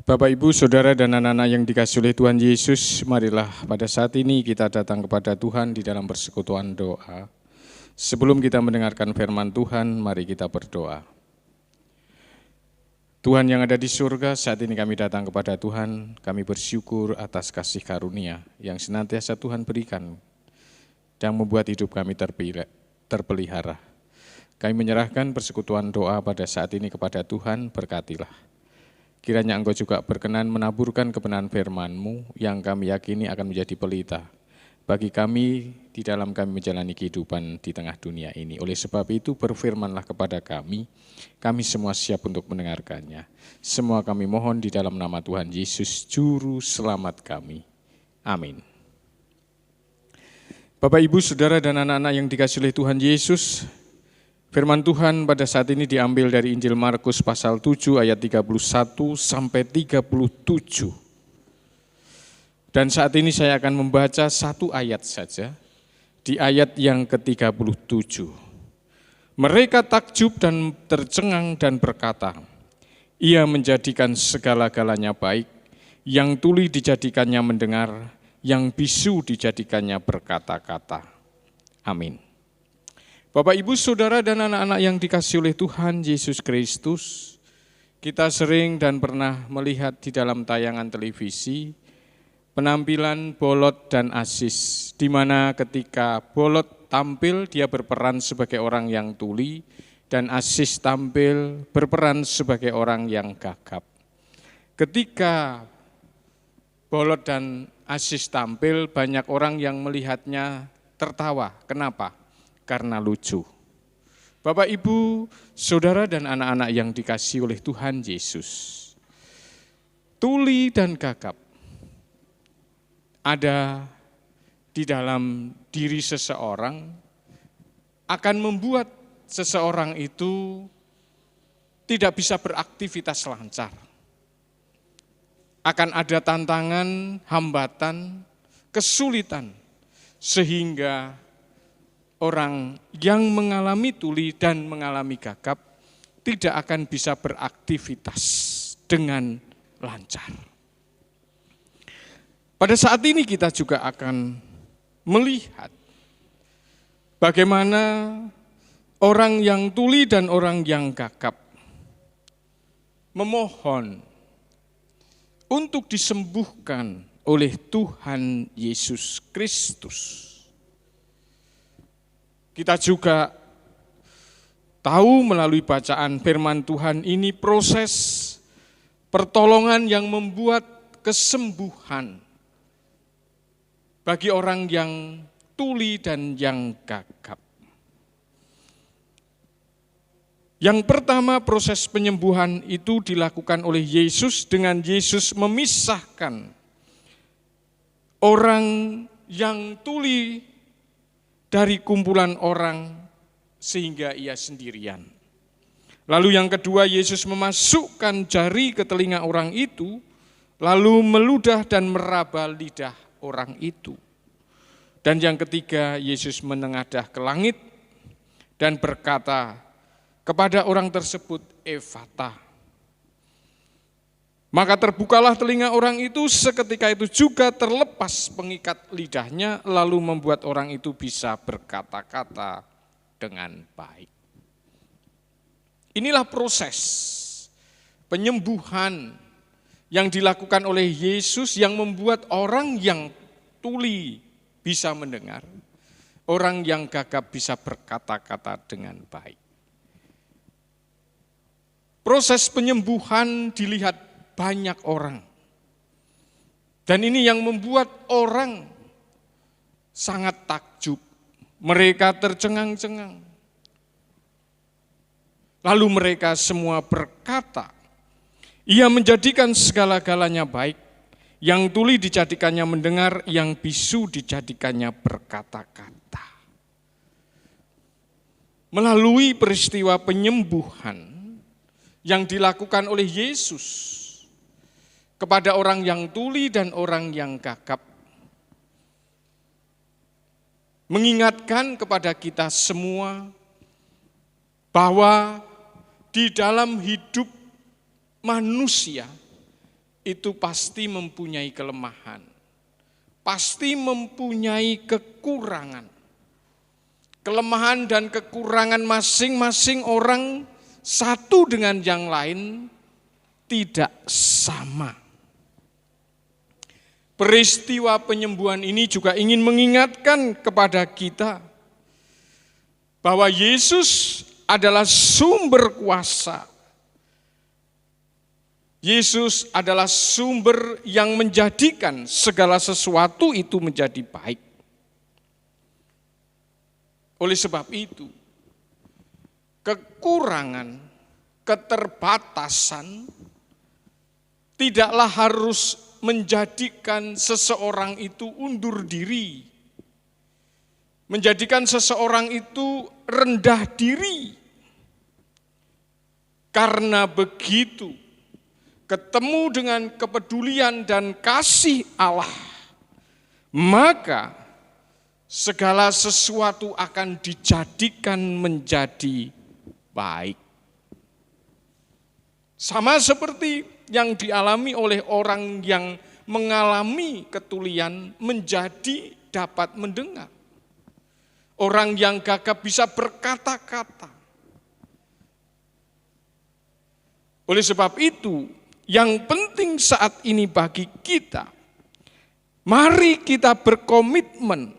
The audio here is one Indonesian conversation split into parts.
Bapak, Ibu, Saudara, dan anak-anak yang dikasihi oleh Tuhan Yesus, marilah pada saat ini kita datang kepada Tuhan di dalam persekutuan doa. Sebelum kita mendengarkan firman Tuhan, mari kita berdoa. Tuhan yang ada di surga, saat ini kami datang kepada Tuhan, kami bersyukur atas kasih karunia yang senantiasa Tuhan berikan dan membuat hidup kami terpelihara. Kami menyerahkan persekutuan doa pada saat ini kepada Tuhan, berkatilah. Kiranya Engkau juga berkenan menaburkan kebenaran firman-Mu yang kami yakini akan menjadi pelita bagi kami di dalam kami menjalani kehidupan di tengah dunia ini. Oleh sebab itu berfirmanlah kepada kami semua siap untuk mendengarkannya. Semua kami mohon di dalam nama Tuhan Yesus, Juru Selamat kami. Amin. Bapak, Ibu, Saudara, dan anak-anak yang dikasihi oleh Tuhan Yesus, firman Tuhan pada saat ini diambil dari Injil Markus pasal 7 ayat 31 sampai 37. Dan saat ini saya akan membaca satu ayat saja, di ayat yang ke-37. Mereka takjub dan tercengang dan berkata, Ia menjadikan segala-galanya baik, yang tuli dijadikannya mendengar, yang bisu dijadikannya berkata-kata. Amin. Bapak, Ibu, Saudara, dan anak-anak yang dikasihi oleh Tuhan Yesus Kristus, kita sering dan pernah melihat di dalam tayangan televisi penampilan Bolot dan Asis, di mana ketika Bolot tampil dia berperan sebagai orang yang tuli dan Asis tampil berperan sebagai orang yang gagap. Ketika Bolot dan Asis tampil, banyak orang yang melihatnya tertawa. Kenapa? Karena lucu. Bapak, Ibu, Saudara, dan anak-anak yang dikasihi oleh Tuhan Yesus, tuli dan gagap ada di dalam diri seseorang akan membuat seseorang itu tidak bisa beraktivitas lancar. Akan ada tantangan, hambatan, kesulitan, sehingga orang yang mengalami tuli dan mengalami gagap tidak akan bisa beraktivitas dengan lancar. Pada saat ini kita juga akan melihat bagaimana orang yang tuli dan orang yang gagap memohon untuk disembuhkan oleh Tuhan Yesus Kristus. Kita juga tahu melalui bacaan firman Tuhan ini proses pertolongan yang membuat kesembuhan bagi orang yang tuli dan yang gagap. Yang pertama, proses penyembuhan itu dilakukan oleh Yesus dengan Yesus memisahkan orang yang tuli dari kumpulan orang sehingga ia sendirian. Lalu yang kedua, Yesus memasukkan jari ke telinga orang itu, lalu meludah dan meraba lidah orang itu. Dan yang ketiga, Yesus menengadah ke langit dan berkata kepada orang tersebut, Efata. Maka terbukalah telinga orang itu, seketika itu juga terlepas pengikat lidahnya, lalu membuat orang itu bisa berkata-kata dengan baik. Inilah proses penyembuhan yang dilakukan oleh Yesus yang membuat orang yang tuli bisa mendengar, orang yang gagap bisa berkata-kata dengan baik. Proses penyembuhan dilihat banyak orang. Dan ini yang membuat orang sangat takjub. Mereka tercengang-cengang. Lalu mereka semua berkata, Ia menjadikan segala-galanya baik, yang tuli dijadikannya mendengar, yang bisu dijadikannya berkata-kata. Melalui peristiwa penyembuhan yang dilakukan oleh Yesus kepada orang yang tuli dan orang yang gagap, mengingatkan kepada kita semua bahwa di dalam hidup manusia itu pasti mempunyai kelemahan, pasti mempunyai kekurangan. Kelemahan dan kekurangan masing-masing orang satu dengan yang lain tidak sama. Peristiwa penyembuhan ini juga ingin mengingatkan kepada kita bahwa Yesus adalah sumber kuasa. Yesus adalah sumber yang menjadikan segala sesuatu itu menjadi baik. Oleh sebab itu, kekurangan, keterbatasan tidaklah harus menjadikan seseorang itu undur diri, menjadikan seseorang itu rendah diri. Karena begitu, ketemu dengan kepedulian dan kasih Allah, maka segala sesuatu akan dijadikan menjadi baik. Sama seperti yang dialami oleh orang yang mengalami ketulian menjadi dapat mendengar. Orang yang gagap bisa berkata-kata. Oleh sebab itu, yang penting saat ini bagi kita, mari kita berkomitmen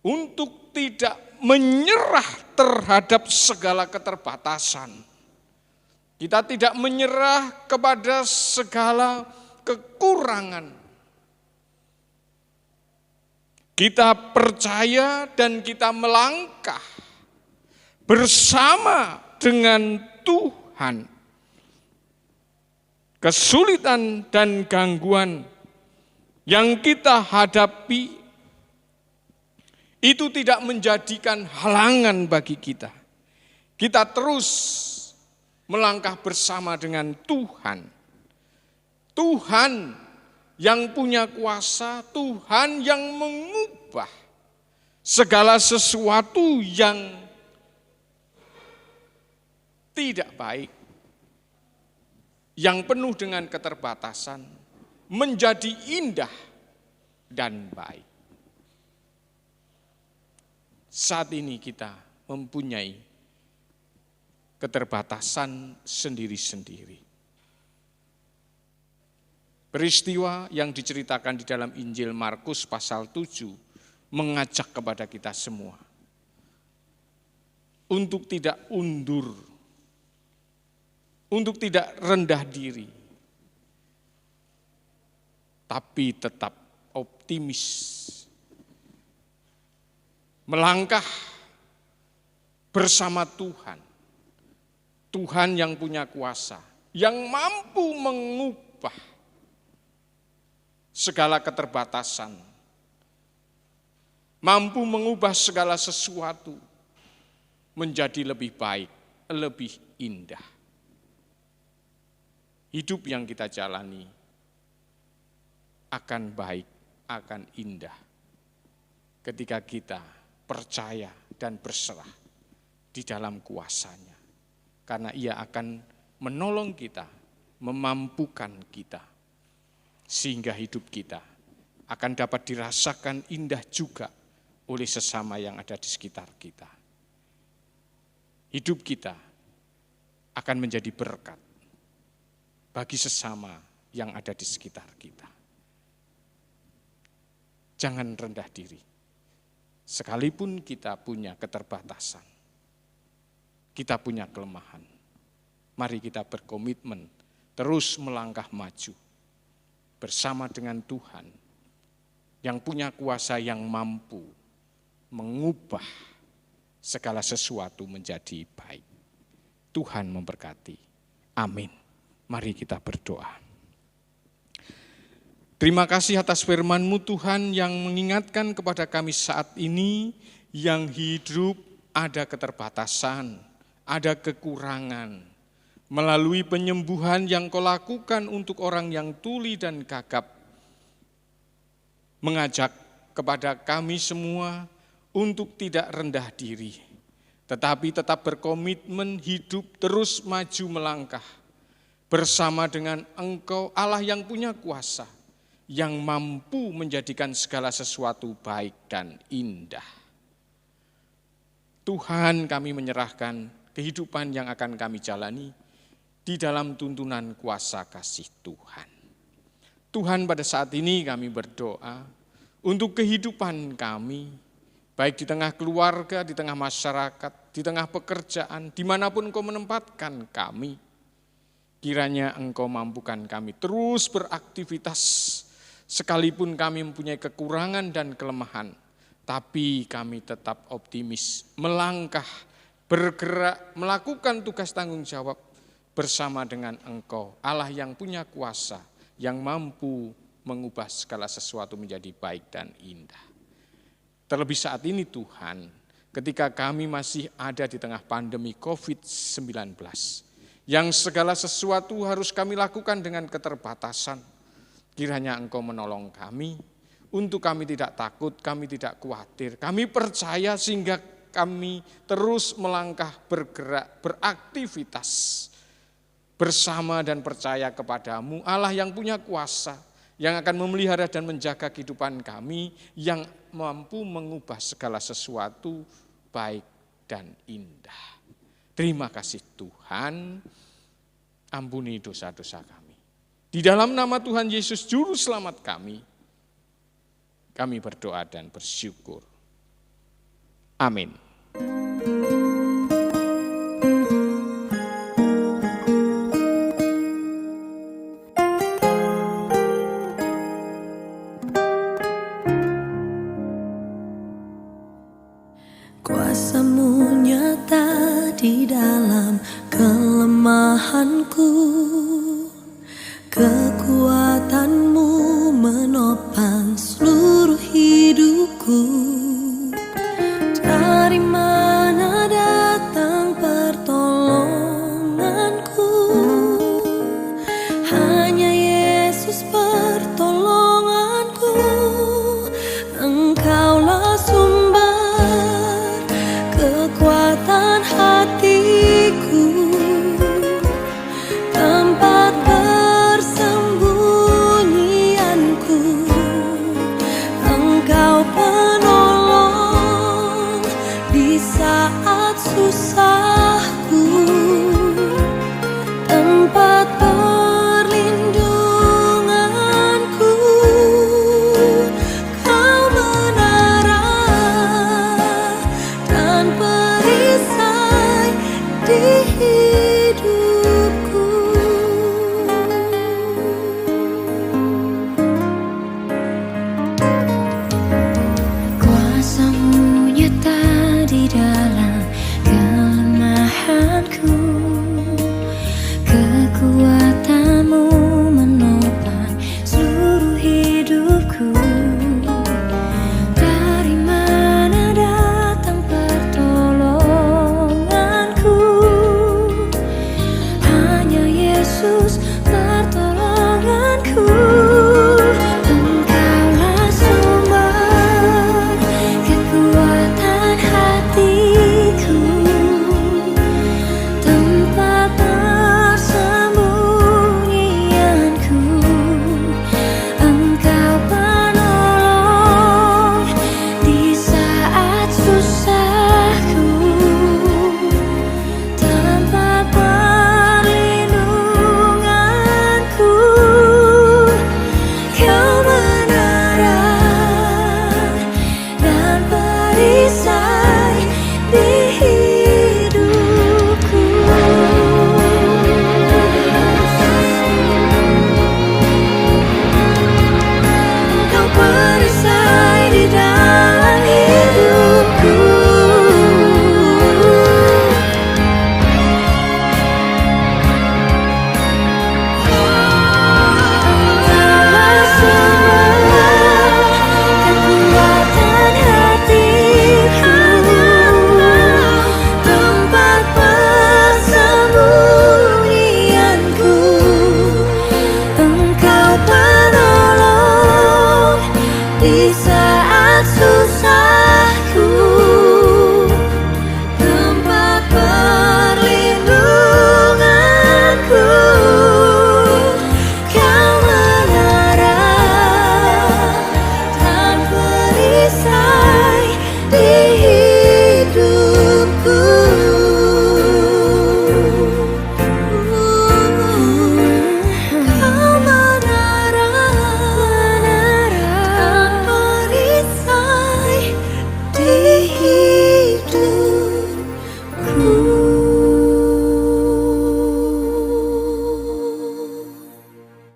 untuk tidak menyerah terhadap segala keterbatasan. Kita tidak menyerah kepada segala kekurangan. Kita percaya dan kita melangkah bersama dengan Tuhan. Kesulitan dan gangguan yang kita hadapi itu tidak menjadikan halangan bagi kita. Kita terus melangkah bersama dengan Tuhan. Tuhan yang punya kuasa, Tuhan yang mengubah segala sesuatu yang tidak baik, yang penuh dengan keterbatasan, menjadi indah dan baik. Saat ini kita mempunyai keterbatasan sendiri-sendiri. Peristiwa yang diceritakan di dalam Injil Markus pasal 7 mengajak kepada kita semua untuk tidak undur, untuk tidak rendah diri, tapi tetap optimis. Melangkah bersama Tuhan. Tuhan yang punya kuasa, yang mampu mengubah segala keterbatasan, mampu mengubah segala sesuatu menjadi lebih baik, lebih indah. Hidup yang kita jalani akan baik, akan indah ketika kita percaya dan berserah di dalam kuasa-Nya. Karena Ia akan menolong kita, memampukan kita, sehingga hidup kita akan dapat dirasakan indah juga oleh sesama yang ada di sekitar kita. Hidup kita akan menjadi berkat bagi sesama yang ada di sekitar kita. Jangan rendah diri. Sekalipun kita punya keterbatasan, kita punya kelemahan, mari kita berkomitmen terus melangkah maju bersama dengan Tuhan yang punya kuasa yang mampu mengubah segala sesuatu menjadi baik. Tuhan memberkati. Amin. Mari kita berdoa. Terima kasih atas firman-Mu Tuhan yang mengingatkan kepada kami saat ini yang hidup ada keterbatasan, ada kekurangan. Melalui penyembuhan yang Kau lakukan untuk orang yang tuli dan gagap, mengajak kepada kami semua untuk tidak rendah diri, tetapi tetap berkomitmen hidup terus maju melangkah bersama dengan Engkau Allah yang punya kuasa, yang mampu menjadikan segala sesuatu baik dan indah. Tuhan, kami menyerahkan kehidupan yang akan kami jalani di dalam tuntunan kuasa kasih Tuhan. Tuhan, pada saat ini kami berdoa untuk kehidupan kami, baik di tengah keluarga, di tengah masyarakat, di tengah pekerjaan, dimanapun Engkau menempatkan kami. Kiranya Engkau mampukan kami terus beraktivitas, sekalipun kami mempunyai kekurangan dan kelemahan, tapi kami tetap optimis, melangkah, bergerak, melakukan tugas tanggung jawab bersama dengan Engkau, Allah yang punya kuasa, yang mampu mengubah segala sesuatu menjadi baik dan indah. Terlebih saat ini Tuhan, ketika kami masih ada di tengah pandemi COVID-19, yang segala sesuatu harus kami lakukan dengan keterbatasan, kiranya Engkau menolong kami, untuk kami tidak takut, kami tidak khawatir, kami percaya sehingga kami terus melangkah, bergerak, beraktivitas bersama dan percaya kepadamu, Allah yang punya kuasa, yang akan memelihara dan menjaga kehidupan kami, yang mampu mengubah segala sesuatu baik dan indah. Terima kasih Tuhan, ampuni dosa-dosa kami. Di dalam nama Tuhan Yesus Juru Selamat kami berdoa dan bersyukur. Amin. Kuasa-Mu nyata di dalam kelemahanku, kekuatan-Mu menopang seluruh hidupku. Dari mana datang pertolonganku? Hanya Yesus pertolonganku. Engkaulah sumber kekuatan hatiku, tempat persembunyianku. Engkau penolong di saat susah.